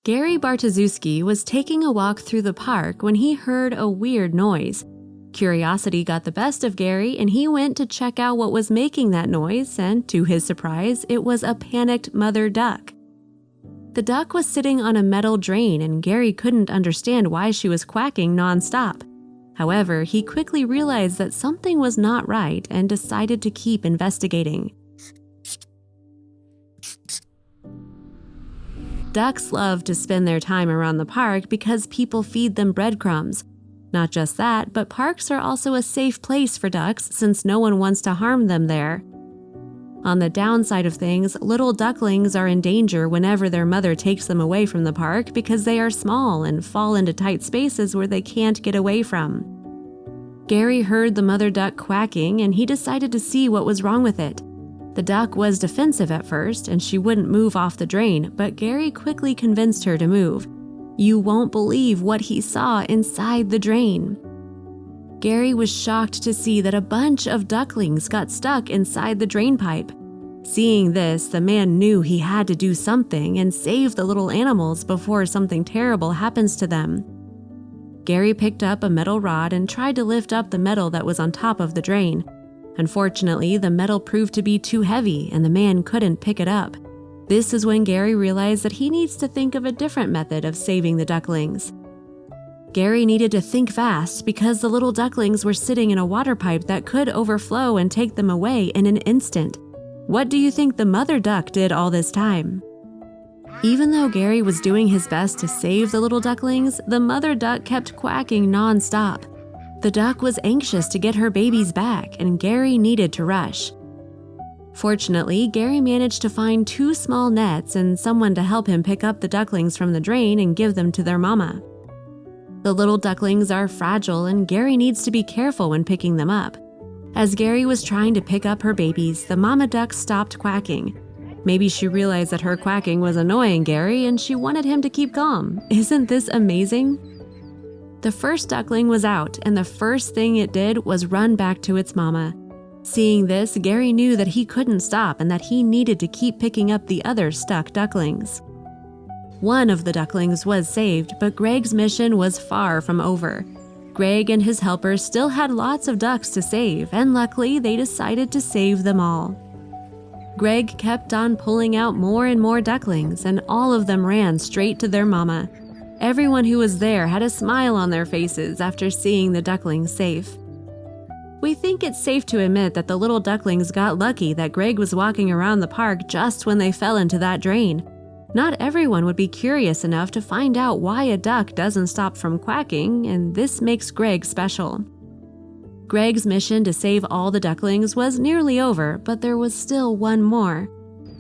Gary Bartoszewski was taking a walk through the park when he heard a weird noise. Curiosity got the best of Gary, and he went to check out what was making that noise, and to his surprise, it was a panicked mother duck. The duck was sitting on a metal drain, and Gary couldn't understand why she was quacking nonstop. However, he quickly realized that something was not right and decided to keep investigating. Ducks love to spend their time around the park because people feed them breadcrumbs. Not just that, but parks are also a safe place for ducks since no one wants to harm them there. On the downside of things, little ducklings are in danger whenever their mother takes them away from the park because they are small and fall into tight spaces where they can't get away from. Gary heard the mother duck quacking, and he decided to see what was wrong with it. The duck was defensive at first, and she wouldn't move off the drain, but Gary quickly convinced her to move. You won't believe what he saw inside the drain. Gary was shocked to see that a bunch of ducklings got stuck inside the drain pipe. Seeing this, the man knew he had to do something and save the little animals before something terrible happens to them. Gary picked up a metal rod and tried to lift up the metal that was on top of the drain. Unfortunately, the metal proved to be too heavy and the man couldn't pick it up. This is when Gary realized that he needs to think of a different method of saving the ducklings. Gary needed to think fast because the little ducklings were sitting in a water pipe that could overflow and take them away in an instant. What do you think the mother duck did all this time? Even though Gary was doing his best to save the little ducklings, the mother duck kept quacking non-stop. The duck was anxious to get her babies back, and Gary needed to rush. Fortunately, Gary managed to find 2 small nets and someone to help him pick up the ducklings from the drain and give them to their mama. The little ducklings are fragile, and Gary needs to be careful when picking them up. As Gary was trying to pick up her babies, the mama duck stopped quacking. Maybe she realized that her quacking was annoying Gary and she wanted him to keep calm. Isn't this amazing? The first duckling was out, and the first thing it did was run back to its mama. Seeing this, Gary knew that he couldn't stop and that he needed to keep picking up the other stuck ducklings. One of the ducklings was saved, but Greg's mission was far from over. Greg and his helpers still had lots of ducks to save, and luckily they decided to save them all. Greg kept on pulling out more and more ducklings, and all of them ran straight to their mama. Everyone who was there had a smile on their faces after seeing the ducklings safe. We think it's safe to admit that the little ducklings got lucky that Greg was walking around the park just when they fell into that drain. Not everyone would be curious enough to find out why a duck doesn't stop from quacking, and this makes Greg special. Greg's mission to save all the ducklings was nearly over, but there was still one more.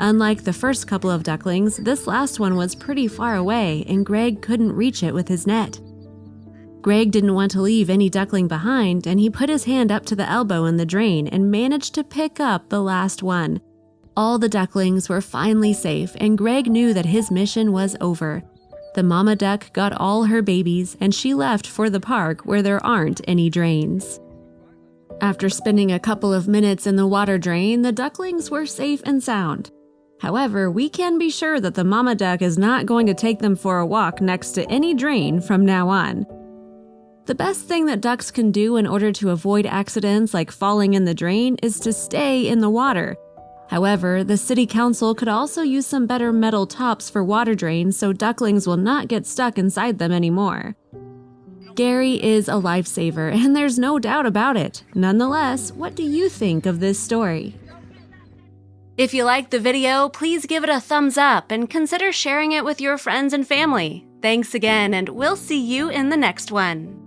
Unlike the first couple of ducklings, this last one was pretty far away, and Greg couldn't reach it with his net. Greg didn't want to leave any duckling behind, and he put his hand up to the elbow in the drain and managed to pick up the last one. All the ducklings were finally safe, and Greg knew that his mission was over. The mama duck got all her babies, and she left for the park where there aren't any drains. After spending a couple of minutes in the water drain, the ducklings were safe and sound. However, we can be sure that the mama duck is not going to take them for a walk next to any drain from now on. The best thing that ducks can do in order to avoid accidents like falling in the drain is to stay in the water. However, the city council could also use some better metal tops for water drains so ducklings will not get stuck inside them anymore. Gary is a lifesaver, and there's no doubt about it. Nonetheless, what do you think of this story? If you liked the video, please give it a thumbs up and consider sharing it with your friends and family. Thanks again, and we'll see you in the next one.